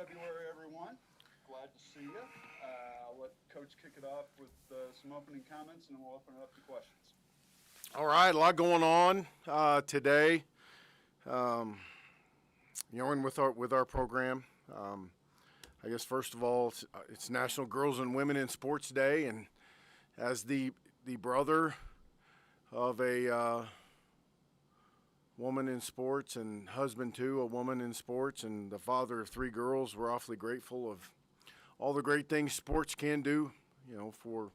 February, everyone. Glad to see you. I'll let Coach kick it off with some opening comments, and then we'll open it up to questions. All right, a lot going on today. And with our program. I guess first of all, it's National Girls and Women in Sports Day, and as the brother of a woman in sports and husband to a woman in sports, and the father of three girls, we're awfully grateful of all the great things sports can do, for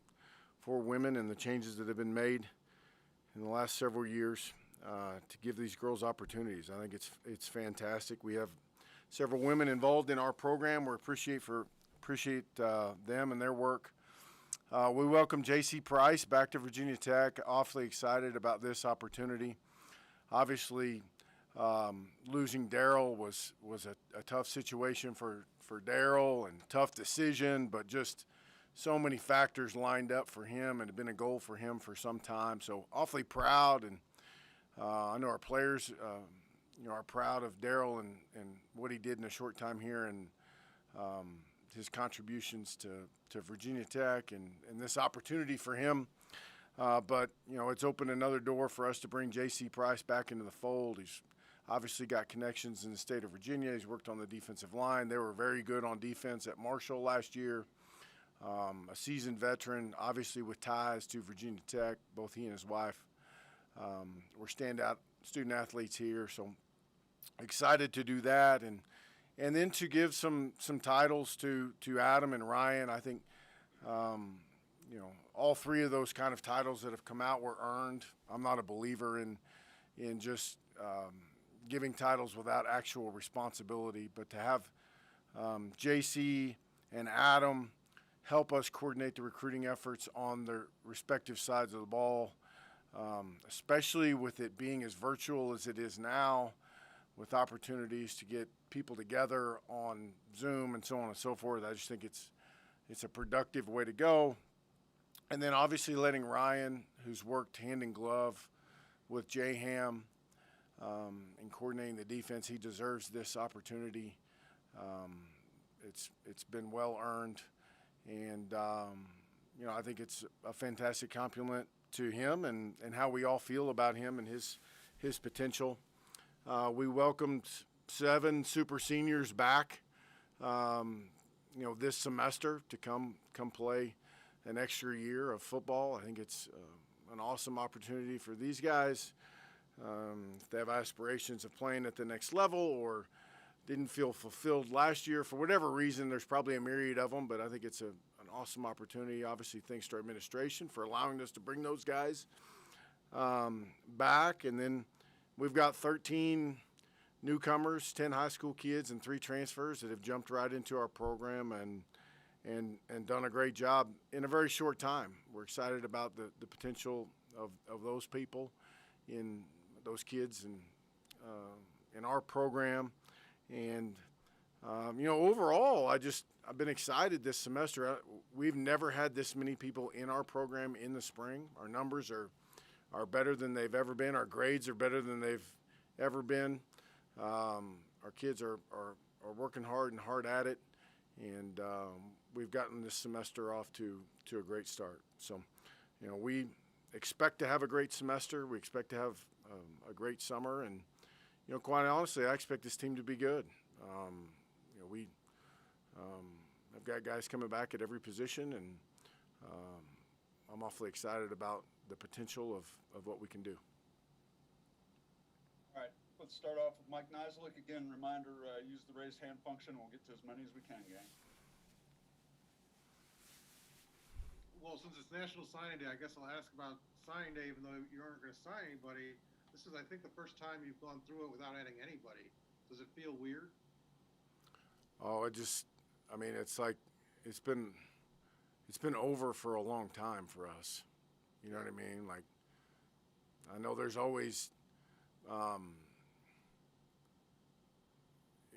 women and the changes that have been made in the last several years to give these girls opportunities. I think it's fantastic. We have several women involved in our program. We appreciate them and their work. We welcome J.C. Price back to Virginia Tech. Awfully excited about this opportunity. Obviously, losing Daryl was a tough situation for Daryl and tough decision, but just so many factors lined up for him and have been a goal for him for some time. So awfully proud, and I know our players, are proud of Daryl and what he did in a short time here, and his contributions to Virginia Tech and this opportunity for him. But it's opened another door for us to bring J.C. Price back into the fold. He's obviously got connections in the state of Virginia. He's worked on the defensive line. They were very good on defense at Marshall last year. A seasoned veteran, obviously with ties to Virginia Tech. Both he and his wife were standout student athletes here. So excited to do that, and then to give some titles to Adam and Ryan. I think all three of those kind of titles that have come out were earned. I'm not a believer in just giving titles without actual responsibility, but to have JC and Adam help us coordinate the recruiting efforts on their respective sides of the ball, especially with it being as virtual as it is now, with opportunities to get people together on Zoom and so on and so forth. I just think it's a productive way to go. And then obviously letting Ryan, who's worked hand in glove with Jay Ham in coordinating the defense, he deserves this opportunity. It's been well earned, and I think it's a fantastic compliment to him and how we all feel about him and his potential. We welcomed 7 super seniors back, this semester to come play an extra year of football. I think it's an awesome opportunity for these guys. If they have aspirations of playing at the next level or didn't feel fulfilled last year for whatever reason, there's probably a myriad of them, but I think it's an awesome opportunity. Obviously, thanks to our administration for allowing us to bring those guys back. And then we've got 13 newcomers, 10 high school kids, and 3 transfers that have jumped right into our program and done a great job in a very short time. We're excited about the potential of those people, in those kids, and in our program. And overall, I've been excited this semester. We've never had this many people in our program in the spring. Our numbers are better than they've ever been. Our grades are better than they've ever been. Our kids are working hard at it, and we've gotten this semester off to a great start. So, we expect to have a great semester. We expect to have a great summer, and quite honestly, I expect this team to be good. I've got guys coming back at every position, and I'm awfully excited about the potential of what we can do. All right, let's start off with Mike Nizilik. Again, reminder, use the raise hand function. We'll get to as many as we can, gang. Well, since it's National Signing Day, I guess I'll ask about signing day, even though you aren't going to sign anybody. This is, I think, the first time you've gone through it without adding anybody. Does it feel weird? Oh, it's like it's been over for a long time for us. You know what I mean? Like, I know there's always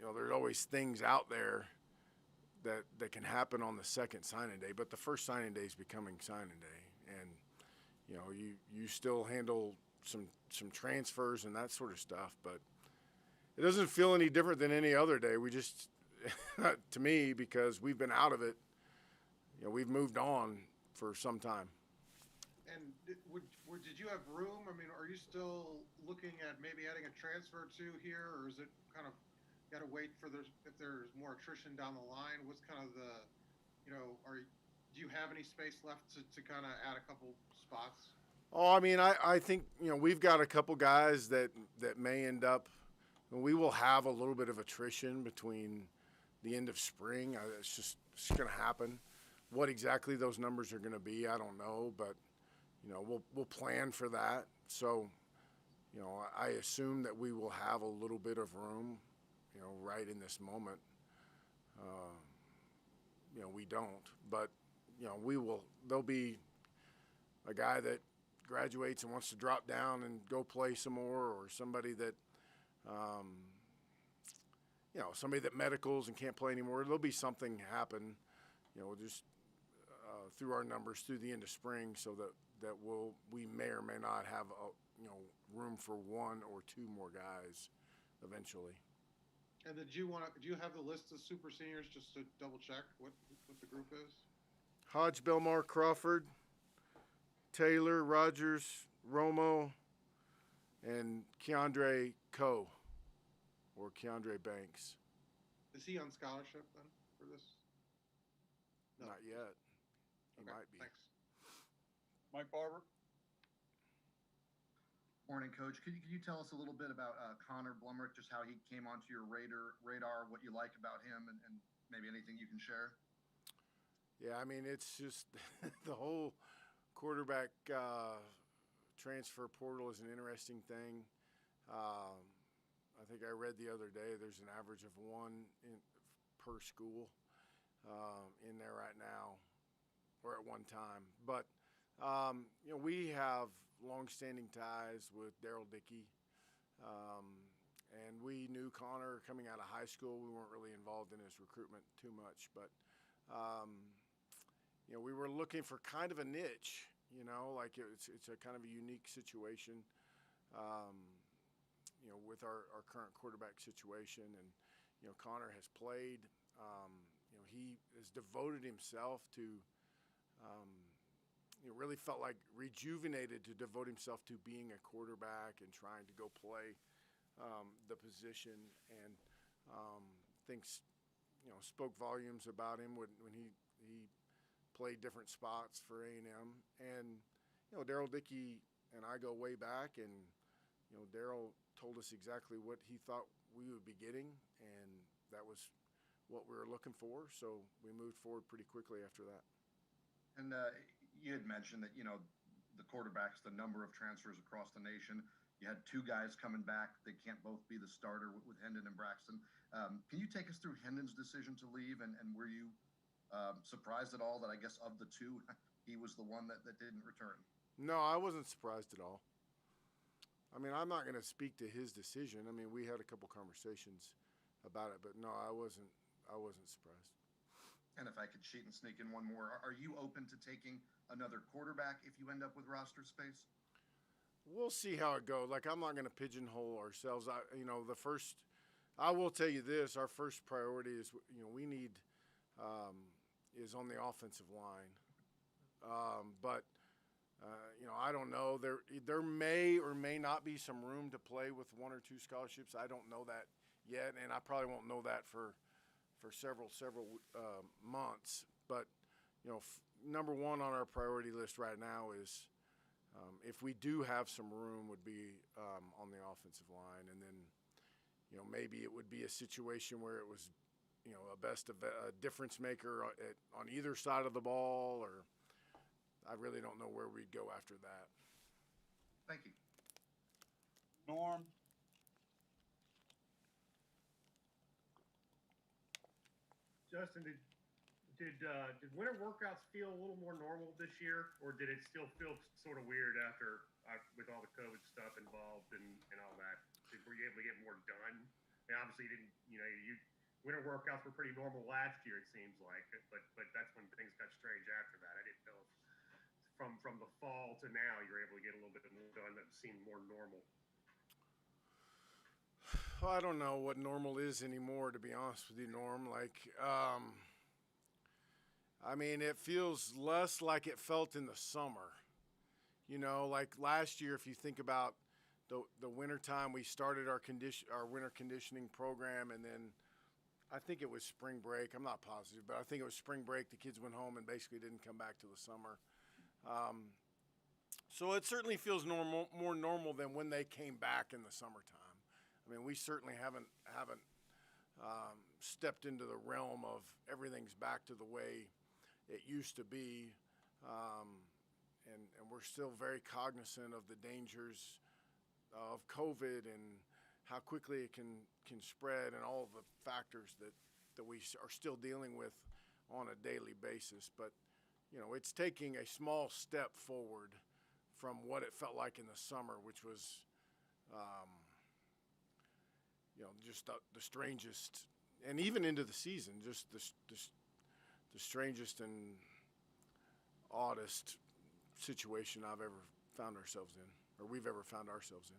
there's always things out there that can happen on the second signing day, but the first signing day is becoming signing day, and you still handle some transfers and that sort of stuff, but it doesn't feel any different than any other day. We just to me, because we've been out of it. We've moved on for some time. And did you have room? I mean, are you still looking at maybe adding a transfer or two here, or is it kind of got to wait for if there's more attrition down the line? What's kind of the, do you have any space left to kind of add a couple spots? Oh, I mean, I think, we've got a couple guys that may end up, we will have a little bit of attrition between the end of spring. It's going to happen. What exactly those numbers are going to be, I don't know, but, we'll plan for that. So, I assume that we will have a little bit of room, right in this moment. We don't, but, there'll be a guy that graduates and wants to drop down and go play some more, or somebody that, somebody that medicals and can't play anymore. There'll be something happen, just through our numbers through the end of spring, so that we may or may not have room for one or two more guys eventually. And do you have the list of super seniors just to double check what the group is? Hodge, Belmar, Crawford, Taylor, Rogers, Romo, and Keandre Coe, or Keandre Banks. Is he on scholarship then for this? No. Not yet. He Okay, might be. Thanks. Mike Barber? Morning, Coach. Could you tell us a little bit about Connor Blumrick, just how he came onto your radar, what you like about him, and maybe anything you can share? Yeah, I mean, it's just the whole quarterback transfer portal is an interesting thing. I think I read the other day there's an average of one per school in there right now, or at one time. But, we have long-standing ties with Daryl Dickey, and we knew Connor coming out of high school. We weren't really involved in his recruitment too much, but we were looking for kind of a niche, like it's a kind of a unique situation, with our current quarterback situation. And, Connor has played, he has devoted himself to, really felt like rejuvenated to devote himself to being a quarterback and trying to go play the position, and thinks, spoke volumes about him when he played different spots for A&M. And, Daryl Dickey and I go way back, and, Daryl told us exactly what he thought we would be getting, and that was what we were looking for. So we moved forward pretty quickly after that. And you had mentioned that, the quarterbacks, the number of transfers across the nation. You had two guys coming back. They can't both be the starter with Hendon and Braxton. Can you take us through Hendon's decision to leave, and were you surprised at all that, I guess, of the two, he was the one that didn't return? No, I wasn't surprised at all. I mean, I'm not going to speak to his decision. I mean, we had a couple conversations about it, but no, I wasn't surprised. And if I could cheat and sneak in one more, are you open to taking another quarterback if you end up with roster space? We'll see how it goes. Like, I'm not going to pigeonhole ourselves. I will tell you this: our first priority is, we need is on the offensive line. But I don't know. There may or may not be some room to play with one or two scholarships. I don't know that yet, and I probably won't know that for several months. But number one on our priority list right now is, if we do have some room, would be on the offensive line. And then maybe it would be a situation where it was a difference maker on either side of the ball, or I really don't know where we'd go after that. Thank you. Norm? Justin, did winter workouts feel a little more normal this year, or did it still feel sort of weird after with all the COVID stuff involved and all that? Were you able to get more done? I mean, obviously, you didn't. Winter workouts were pretty normal last year, it seems like, but that's when things got strange after that. I didn't know if from the fall to now you're able to get a little bit more done that seemed more normal. I don't know what normal is anymore, to be honest with you, Norm. Like, I mean, it feels less like it felt in the summer. You know, like last year, if you think about the wintertime, we started our winter conditioning program, and then I think it was spring break. I'm not positive, but I think it was spring break. The kids went home and basically didn't come back till the summer. So it certainly feels more normal than when they came back in the summertime. I mean, we certainly haven't stepped into the realm of everything's back to the way it used to be, and we're still very cognizant of the dangers of COVID and how quickly it can spread, and all of the factors that we are still dealing with on a daily basis. But you know, it's taking a small step forward from what it felt like in the summer, which was you know, just the strangest, and even into the season, just the strangest and oddest situation I've ever found ourselves in, or we've ever found ourselves in.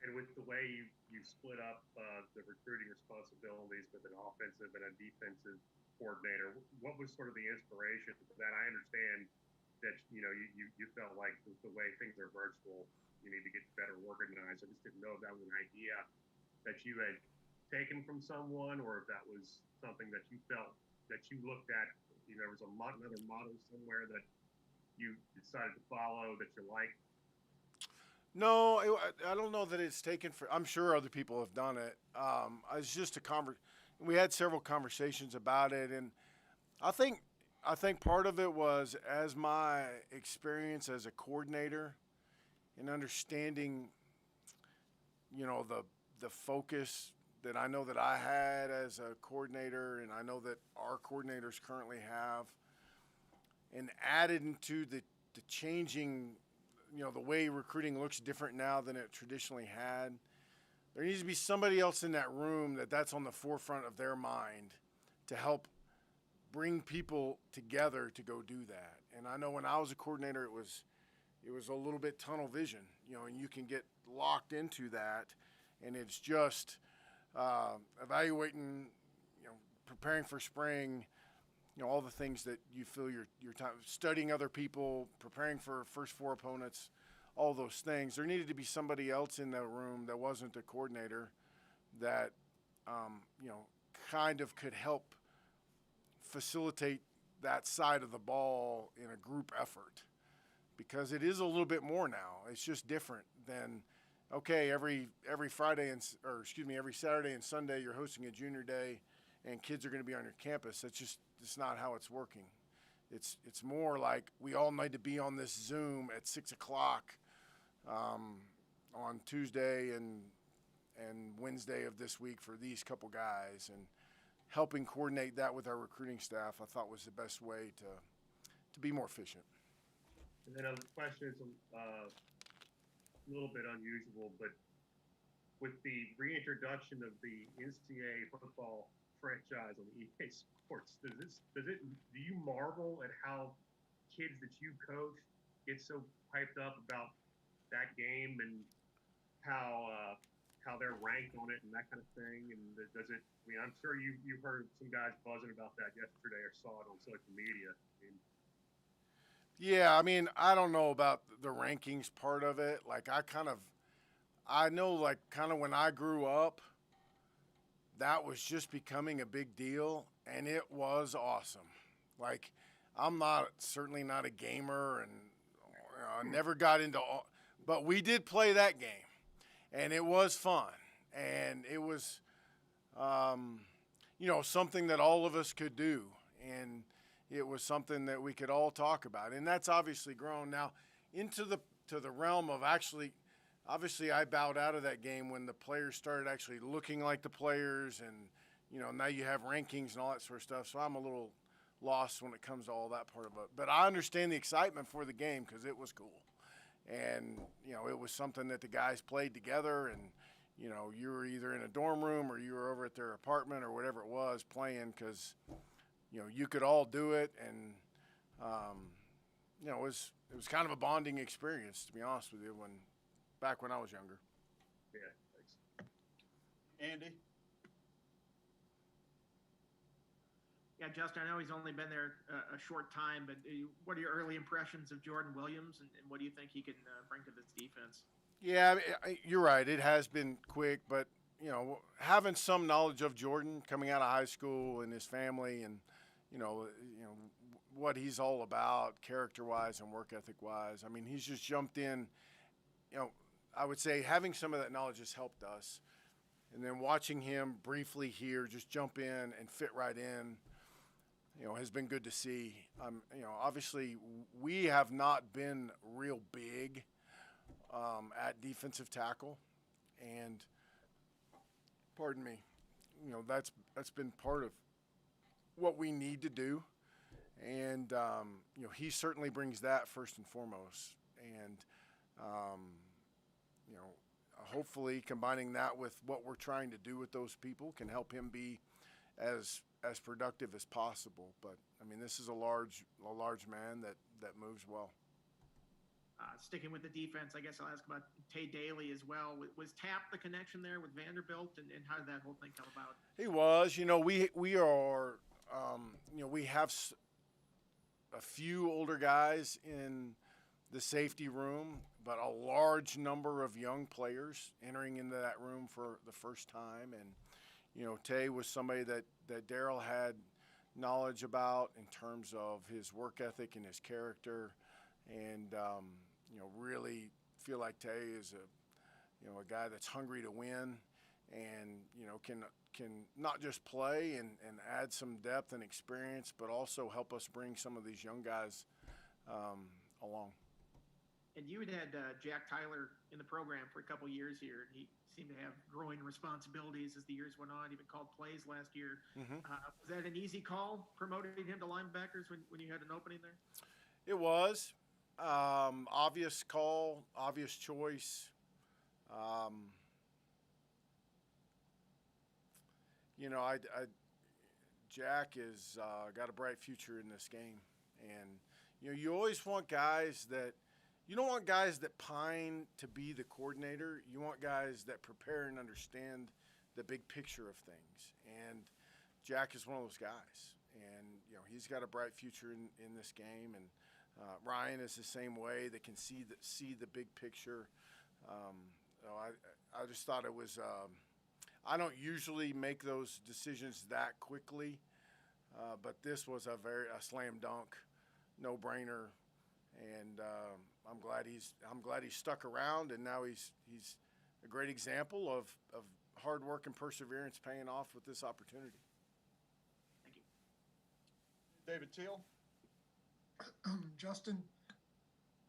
And with the way you split up the recruiting responsibilities with an offensive and a defensive coordinator, what was sort of the inspiration for that? I understand that you felt like the way things are virtual, you need to get better organized. I just didn't know if that was an idea that you had taken from someone, or if that was something that you felt that you looked at. There was another model somewhere that you decided to follow that you liked. No, I don't know that it's taken for. I'm sure other people have done it. It's just we had several conversations about it, and I think part of it was, as my experience as a coordinator and understanding, the focus that I know that I had as a coordinator, and I know that our coordinators currently have, and added into the changing, the way recruiting looks different now than it traditionally had. There needs to be somebody else in that room that's on the forefront of their mind to help bring people together to go do that. And I know when I was a coordinator, it was a little bit tunnel vision, and you can get locked into that, and it's just evaluating, preparing for spring, all the things that you feel your time, studying other people, preparing for first four opponents, all those things. There needed to be somebody else in that room that wasn't a coordinator that, kind of could help facilitate that side of the ball in a group effort, because it is a little bit more now. It's just different than, okay, every Saturday and Sunday you're hosting a junior day and kids are going to be on your campus. It's not how it's working. It's more like we all need to be on this Zoom at 6:00 on Tuesday and Wednesday of this week for these couple guys, and helping coordinate that with our recruiting staff, I thought was the best way to be more efficient. And then a question is a little bit unusual, but with the reintroduction of the NCAA football franchise on EA Sports, do you marvel at how kids that you coach get so hyped up about that game and how they're ranked on it and that kind of thing? And does it? I mean, I'm sure you heard some guys buzzing about that yesterday or saw it on social media. Yeah, I mean, I don't know about the rankings part of it. Like, I know, like, kind of when I grew up, that was just becoming a big deal, and it was awesome. Like, I'm certainly not a gamer, and I never got into but we did play that game, and it was fun, and it was, something that all of us could do, and it was something that we could all talk about, and that's obviously grown now into the realm of obviously I bowed out of that game when the players started actually looking like the players, and now you have rankings and all that sort of stuff. So I'm a little lost when it comes to all that part of it. But I understand the excitement for the game because it was cool, and it was something that the guys played together, and you were either in a dorm room or you were over at their apartment or whatever it was playing, because you could all do it, and it was kind of a bonding experience, to be honest with you, back when I was younger. Yeah, thanks. Andy? Yeah, Justin, I know he's only been there a short time, but what are your early impressions of Jordan Williams, and what do you think he can bring to this defense? Yeah, you're right. It has been quick, but having some knowledge of Jordan coming out of high school and his family, and what he's all about, character-wise and work ethic-wise. I mean, he's just jumped in. I would say having some of that knowledge has helped us, and then watching him briefly here just jump in and fit right in, has been good to see. Obviously, we have not been real big at defensive tackle, and pardon me, that's been part of what we need to do, and he certainly brings that first and foremost, and hopefully combining that with what we're trying to do with those people can help him be as productive as possible. But I mean, this is a large man that moves well. Sticking with the defense, I guess I'll ask about Tay Daly as well. Was Tapp the connection there with Vanderbilt, and how did that whole thing come about? He was. We are. We have a few older guys in the safety room, but a large number of young players entering into that room for the first time. And Tay was somebody that Darryl had knowledge about in terms of his work ethic and his character, and really feel like Tay is a guy that's hungry to win, and can not just play and add some depth and experience, but also help us bring some of these young guys along. And you had Jack Tyler in the program for a couple years here, and he seemed to have growing responsibilities as the years went on. Even called plays last year. Mm-hmm. Was that an easy call, promoting him to linebackers when you had an opening there? It was. Obvious call, obvious choice. Jack has got a bright future in this game, and you always want guys that. You don't want guys that pine to be the coordinator. You want guys that prepare and understand the big picture of things. And Jack is one of those guys. And, he's got a bright future in this game. And Ryan is the same way. They can see the big picture. I just thought it was I don't usually make those decisions that quickly. But this was a slam dunk, no-brainer. And I'm glad he's stuck around, and now he's a great example of hard work and perseverance paying off with this opportunity. Thank you. David Teal. Justin,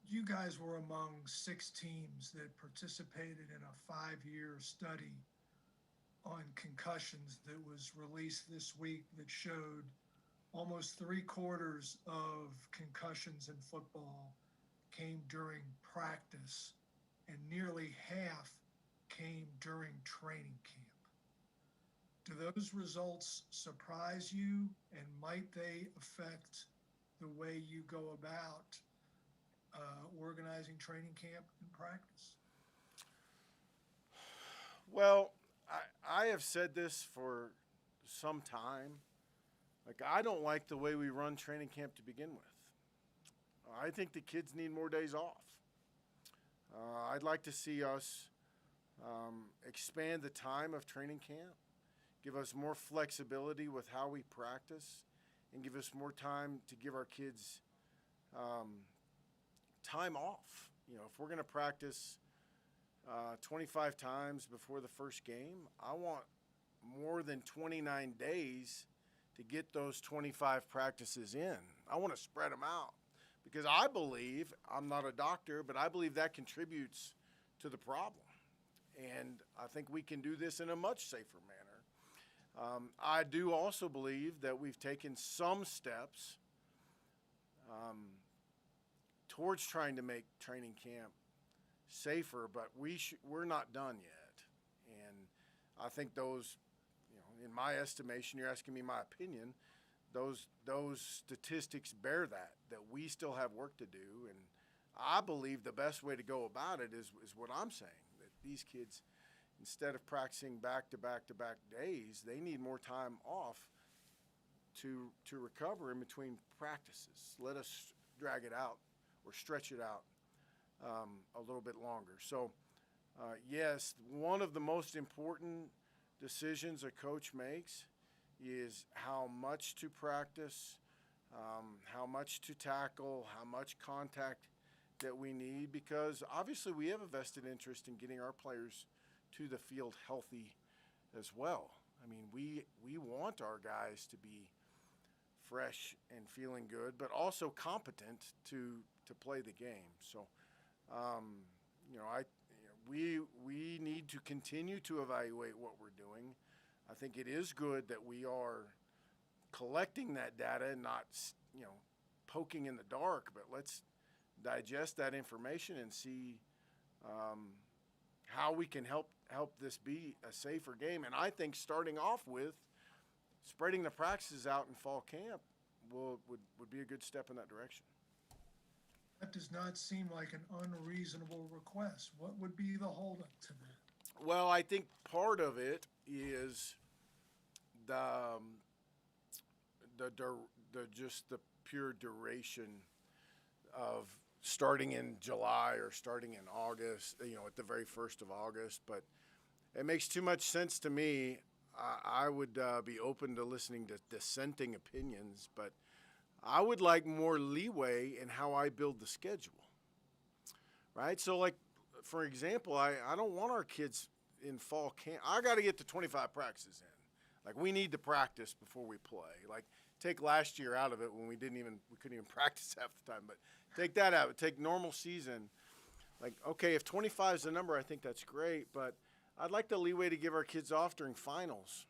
you guys were among 6 teams that participated in a 5-year study on concussions that was released this week that showed almost 3/4 of concussions in football came during practice, and nearly half came during training camp. Do those results surprise you, and might they affect the way you go about organizing training camp and practice? Well, I have said this for some time. I don't like the way we run training camp to begin with. I think the kids need more days off. I'd like to see us expand the time of training camp, give us more flexibility with how we practice, and give us more time to give our kids time off. If we're going to practice 25 times before the first game, I want more than 29 days to get those 25 practices in. I want to spread them out because I believe, I'm not a doctor, but I believe that contributes to the problem. And I think we can do this in a much safer manner. I do also believe that we've taken some steps towards trying to make training camp safer, but we're not done yet. And I think those, in my estimation, you're asking me my opinion, those statistics bear that we still have work to do. And I believe the best way to go about it is what I'm saying, that these kids instead of practicing back to back to back days, they need more time off to recover in between practices. Let us drag it out or stretch it out a little bit longer. So, yes, one of the most important decisions a coach makes is how much to practice, how much to tackle, how much contact that we need, because obviously we have a vested interest in getting our players to the field healthy as well. I mean, we want our guys to be fresh and feeling good, but also competent to play the game. So, we need to continue to evaluate what we're doing. I think it is good that we are collecting that data and not, poking in the dark, but let's digest that information and see how we can help this be a safer game. And I think starting off with spreading the practices out in fall camp would be a good step in that direction. That does not seem like an unreasonable request. What would be the holdup to that? Well, I think part of it is the pure duration of starting in July or starting in August, at the very first of August. But it makes too much sense to me. I would be open to listening to dissenting opinions, but I would like more leeway in how I build the schedule, right? So, like, for example, I don't want our kids in fall camp. I got to get to 25 practices in. Like, we need to practice before we play. Like, take last year out of it when we couldn't even practice half the time. But take that out. Take normal season. Like, okay, if 25 is the number, I think that's great. But I'd like the leeway to give our kids off during finals.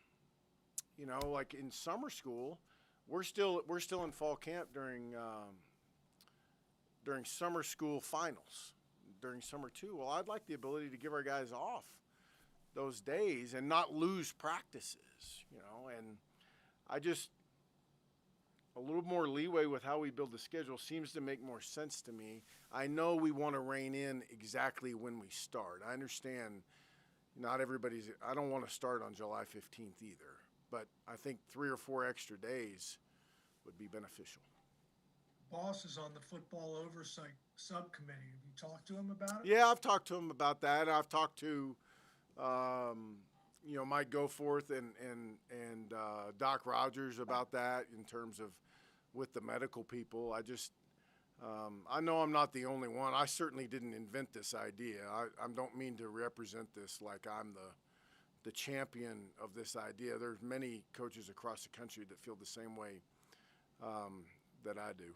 Like in summer school, we're still in fall camp during summer school finals, during summer too. Well, I'd like the ability to give our guys off those days and not lose practices, and I just, a little more leeway with how we build the schedule seems to make more sense to me. I know we want to rein in exactly when we start. I understand not everybody's, I don't want to start on July 15th either, but I think 3 or 4 extra days would be beneficial. Boss is on the football oversight subcommittee. Have you talked to him about it? Yeah, I've talked to him about that. I've talked to, Mike Goforth and Doc Rogers about that in terms of with the medical people. I just, I know I'm not the only one. I certainly didn't invent this idea. I don't mean to represent this like I'm the champion of this idea. There's many coaches across the country that feel the same way that I do.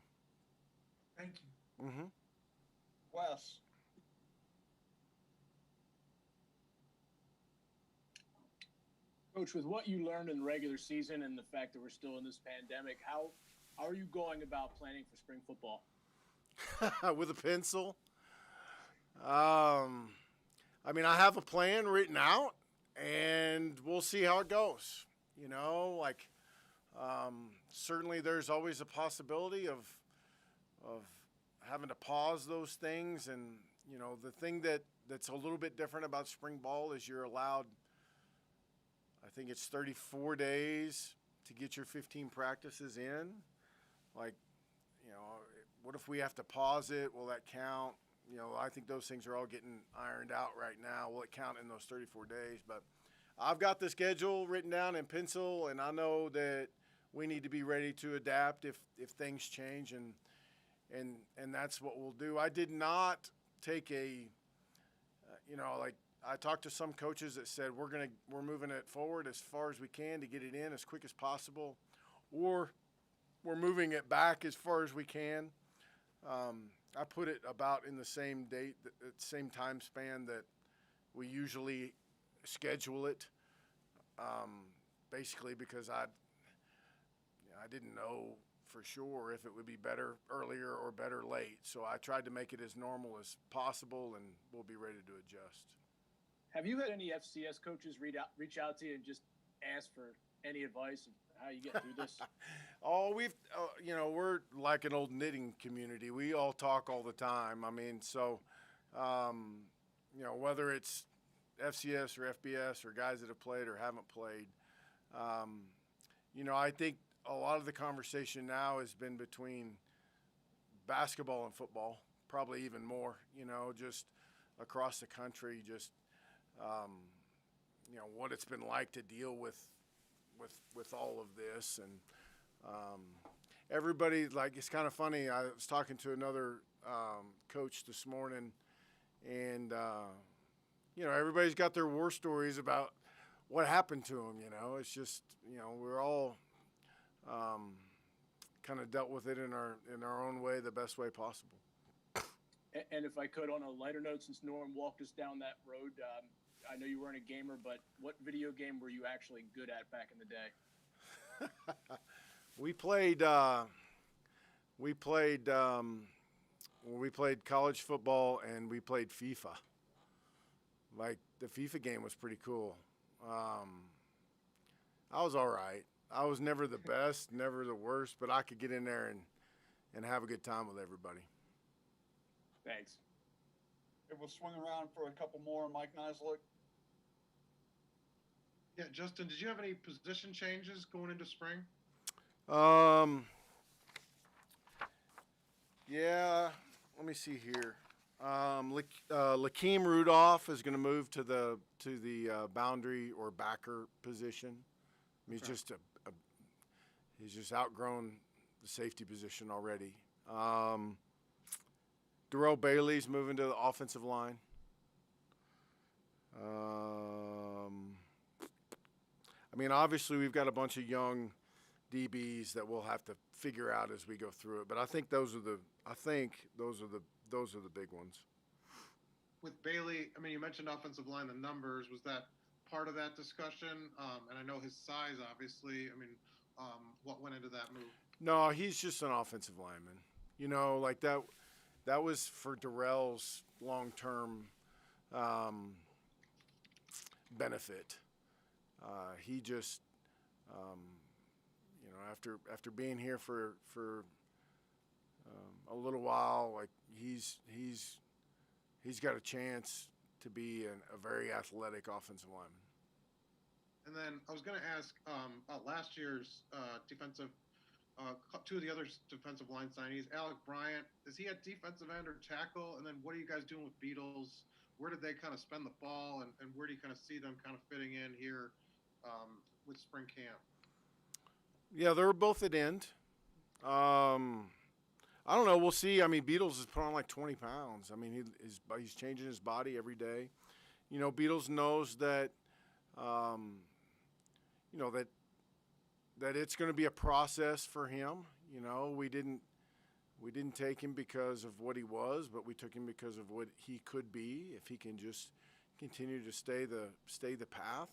Thank you. Mm-hmm. Wes. Coach, with what you learned in the regular season and the fact that we're still in this pandemic, how are you going about planning for spring football? With a pencil? I mean, I have a plan written out, and we'll see how it goes. Certainly there's always a possibility of having to pause those things. And, the thing that's a little bit different about spring ball is you're allowed, I think it's 34 days to get your 15 practices in. What if we have to pause it? Will that count? I think those things are all getting ironed out right now. Will it count in those 34 days? But I've got the schedule written down in pencil, and I know that we need to be ready to adapt if things change, and that's what we'll do. I did not take I talked to some coaches that said we're moving it forward as far as we can to get it in as quick as possible, or we're moving it back as far as we can. I put it about in the same date, same time span that we usually schedule it. Basically because I didn't know for sure if it would be better earlier or better late. So I tried to make it as normal as possible, and we'll be ready to adjust. Have you had any FCS coaches reach out to you and just ask for any advice of how you get through this? We're like an old knitting community. We all talk all the time. I mean, so, whether it's FCS or FBS or guys that have played or haven't played. I think a lot of the conversation now has been between basketball and football, probably even more, just across the country, just, what it's been like to deal with all of this. And everybody, like, it's kind of funny. I was talking to another coach this morning, and, everybody's got their war stories about what happened to them, It's just, we're all kind of dealt with it in our own way, the best way possible. And if I could, on a lighter note, since Norm walked us down that road, I know you weren't a gamer, but what video game were you actually good at back in the day? We played college football, and we played FIFA. Like, the FIFA game was pretty cool. I was all right. I was never the best, never the worst, but I could get in there and have a good time with everybody. Thanks. It will swing around for a couple more. Mike Nislik. Yeah, Justin, did you have any position changes going into spring? Yeah, let me see here. Lakeem Rudolph is going to move to the boundary or backer position. He's just he's just outgrown the safety position already. Darrell Bailey's moving to the offensive line. Obviously we've got a bunch of young DBs that we'll have to figure out as we go through it. But I think those are the big ones. With Bailey, you mentioned offensive line, the numbers. Was that part of that discussion? And I know his size, obviously. What went into that move? No, he's just an offensive lineman. Like that was for Darrell's long-term benefit. He just, after being here for a little while, like he's got a chance to be a very athletic offensive lineman. And then I was going to ask about last year's two of the other defensive line signees. Alec Bryant, is he at defensive end or tackle? And then what are you guys doing with Beatles? Where did they kind of spend the ball, and where do you kind of see them kind of fitting in here with spring camp? Yeah, they're both at end. I don't know. We'll see. Beatles has put on like 20 pounds. He's changing his body every day. Beatles knows that, that it's going to be a process for him. We didn't take him because of what he was, but we took him because of what he could be if he can just continue to stay the path.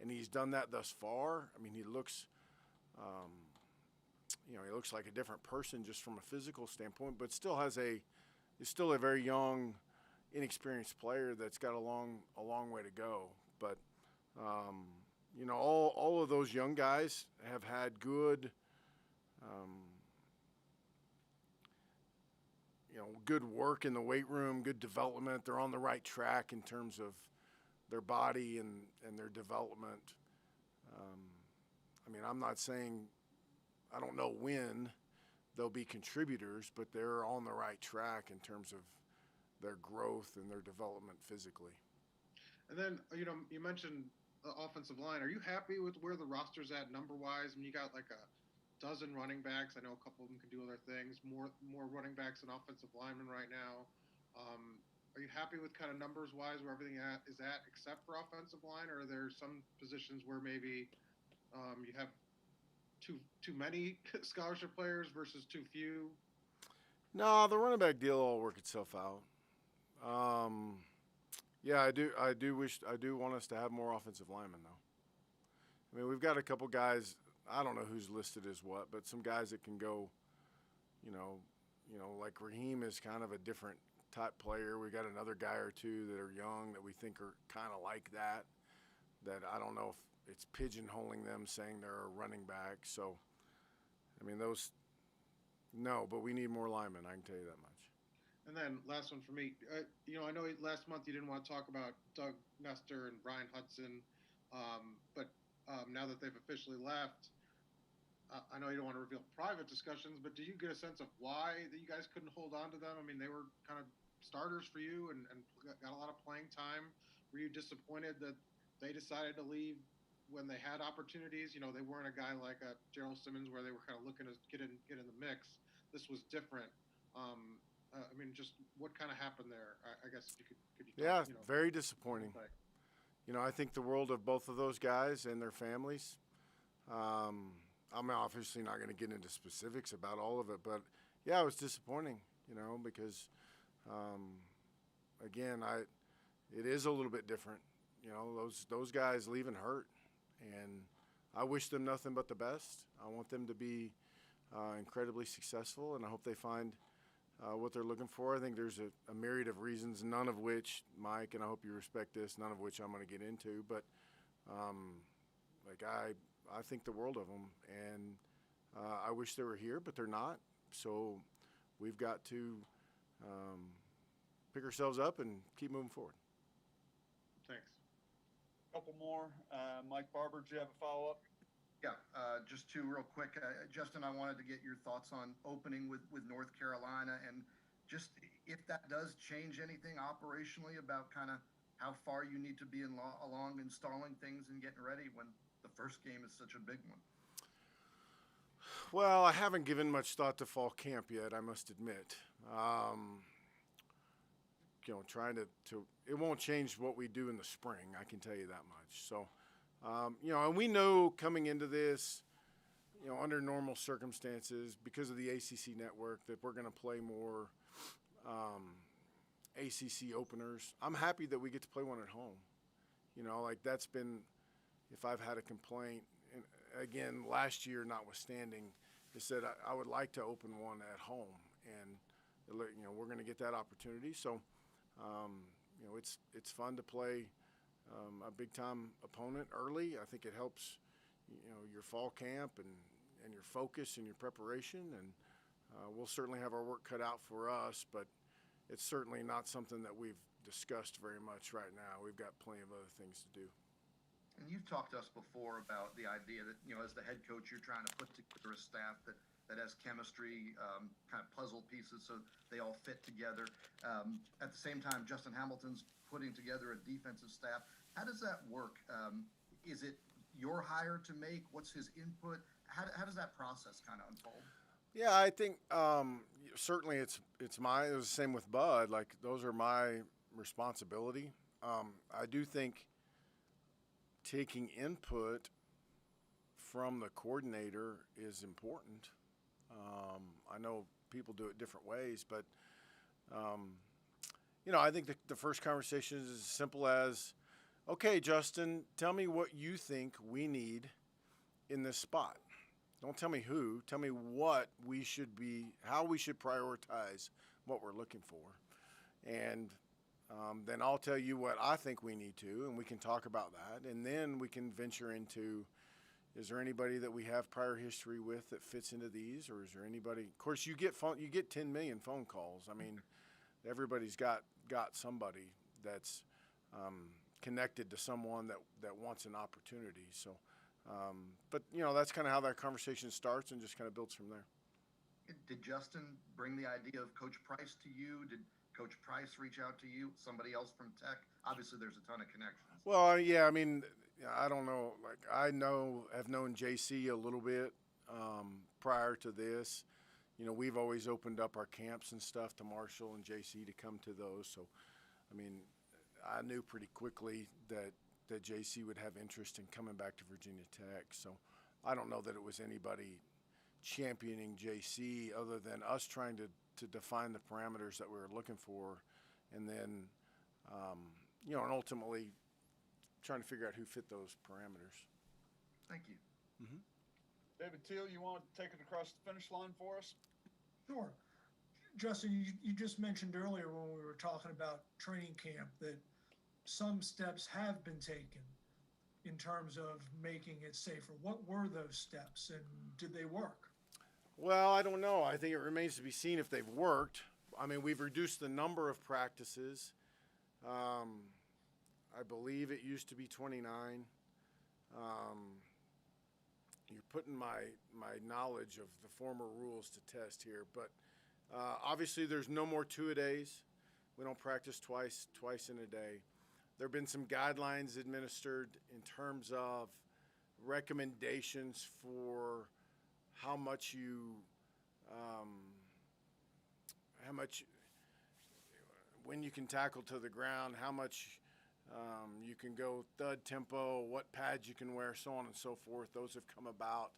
And he's done that thus far. He looks. He looks like a different person just from a physical standpoint, but is still a very young, inexperienced player that's got a long way to go. But all of those young guys have had good, good work in the weight room, good development. They're on the right track in terms of their body and their development. I'm not saying I don't know when they'll be contributors, but they're on the right track in terms of their growth and their development physically. And then, you mentioned the offensive line. Are you happy with where the roster's at number-wise? You got like a dozen running backs. I know a couple of them can do other things. More running backs than offensive linemen right now. Are you happy with kind of numbers-wise where everything is at except for offensive line? Or are there some positions where maybe you have too many scholarship players versus too few? No, the running back deal will work itself out. Yeah, I do want us to have more offensive linemen though. We've got a couple guys. I don't know who's listed as what, but some guys that can go. Like Raheem is kind of a different type player. We got another guy or two that are young that we think are kind of like that. That I don't know if it's pigeonholing them, saying they're a running back. So, no, but we need more linemen. I can tell you that much. And then last one for me. I know last month you didn't want to talk about Doug Nestor and Brian Hudson, but now that they've officially left, I know you don't want to reveal private discussions, but do you get a sense of why that you guys couldn't hold on to them? I mean, they were kind of starters for you and got a lot of playing time. Were you disappointed that they decided to leave when they had opportunities? They weren't a guy like a Gerald Simmons where they were kind of looking to get in the mix. This was different. I mean, just what kind of happened there? I guess if you could you Yeah, talk, very disappointing. like, I think the world of both of those guys and their families. I'm obviously not going to get into specifics about all of it, but yeah, it was disappointing, because, again, it is a little bit different. Those guys leaving hurt, and I wish them nothing but the best. I want them to be incredibly successful, and I hope they find what they're looking for. I think there's a myriad of reasons, none of which, Mike, and I hope you respect this, none of which I'm going to get into, but I think the world of them, and I wish they were here, but they're not. So we've got to pick ourselves up and keep moving forward. thanks. Couple more. Mike Barber, do you have a follow-up? Yeah, just two real quick. Justin, I wanted to get your thoughts on opening with North Carolina, and just if that does change anything operationally about kind of how far you need to be along installing things and getting ready when the first game is such a big one. Well, I haven't given much thought to fall camp yet, I must admit. Trying to it won't change what we do in the spring, I can tell you that much. So, and we know coming into this, under normal circumstances, because of the ACC network, that we're going to play more ACC openers. I'm happy that we get to play one at home. That's been, if I've had a complaint, and again, last year notwithstanding, is that I would like to open one at home, and we're going to get that opportunity. So, it's fun to play a big time opponent early. I think it helps, your fall camp and your focus and your preparation, and we'll certainly have our work cut out for us, but it's certainly not something that we've discussed very much right now. We've got plenty of other things to do. And you've talked to us before about the idea that, as the head coach, you're trying to put together a staff that has chemistry, kind of puzzle pieces so they all fit together. At the same time, Justin Hamilton's putting together a defensive staff. How does that work? Is it your hire to make? What's his input? How does that process kind of unfold? Yeah, I think certainly it's it was the same with Bud. Like, those are my responsibility. I do think taking input from the coordinator is important. I know people do it different ways, but I think the first conversation is as simple as, okay, Justin, tell me what you think we need in this spot. Don't tell me who. Tell me what we should be, how we should prioritize what we're looking for. And then I'll tell you what I think we need to, and we can talk about that. And then we can venture into, is there anybody that we have prior history with that fits into these, or is there anybody? Of course, you get 10 million phone calls. I mean, everybody's got somebody that's connected to someone that wants an opportunity. So, but that's kind of how that conversation starts and just kind of builds from there. Did Justin bring the idea of Coach Price to you? Did Coach Price reach out to you? Somebody else from Tech? Obviously, there's a ton of connections. Well, yeah, I mean, I don't know. Like, have known JC a little bit prior to this. We've always opened up our camps and stuff to Marshall and JC to come to those. So, I mean, I knew pretty quickly that JC would have interest in coming back to Virginia Tech. So, I don't know that it was anybody championing JC other than us trying to define the parameters that we were looking for, and then, and ultimately trying to figure out who fit those parameters. Thank you. Mm-hmm. David Teal, you want to take it across the finish line for us? Sure. Justin, you just mentioned earlier when we were talking about training camp that some steps have been taken in terms of making it safer. What were those steps, and did they work? Well, I don't know. I think it remains to be seen if they've worked. I mean, we've reduced the number of practices. I believe it used to be 29. You're putting my knowledge of the former rules to test here, but obviously there's no more two-a-days. We don't practice twice in a day. There have been some guidelines administered in terms of recommendations for how much when you can tackle to the ground, how much you can go thud tempo, what pads you can wear, so on and so forth. Those have come about.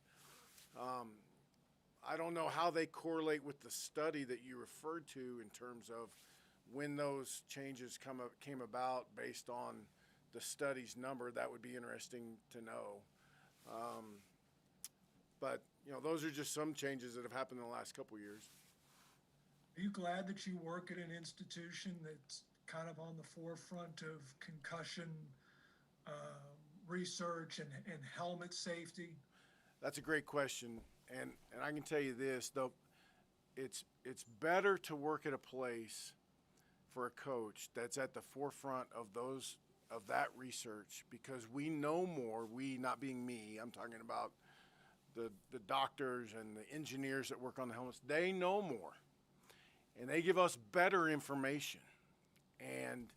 I don't know how they correlate with the study that you referred to in terms of when those changes came about based on the study's number. That would be interesting to know. But, those are just some changes that have happened in the last couple of years. Are you glad that you work at an institution that's kind of on the forefront of concussion research and helmet safety? That's a great question, and I can tell you this, though, it's better to work at a place for a coach that's at the forefront of that research, because we know more. We, not being me, I'm talking about the doctors and the engineers that work on the helmets. They know more, and they give us better information. And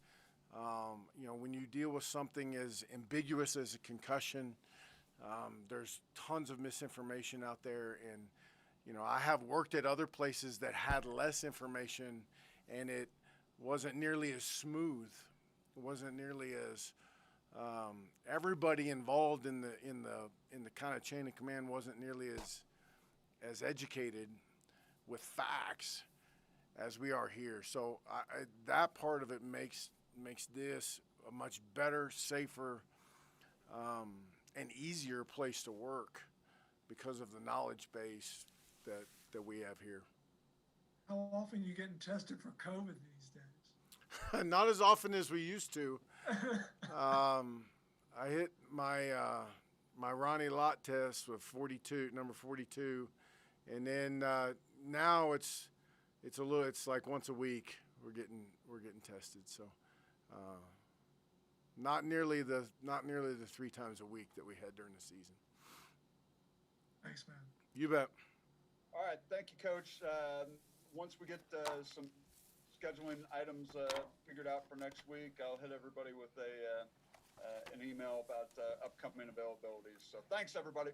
when you deal with something as ambiguous as a concussion, there's tons of misinformation out there. And I have worked at other places that had less information, and it wasn't nearly as smooth. It wasn't nearly as everybody involved in the kind of chain of command wasn't nearly as educated with facts as we are here. So that part of it makes this a much better, safer, and easier place to work because of the knowledge base that we have here. How often are you getting tested for COVID these days? Not as often as we used to. I hit my Ronnie Lott test with number 42, and then now it's like once a week we're getting tested. So not nearly the 3 times a week that we had during the season. Thanks, man. You bet. All right, thank you, Coach. Once we get some scheduling items figured out for next week, I'll hit everybody with an email about upcoming availabilities. So thanks, everybody.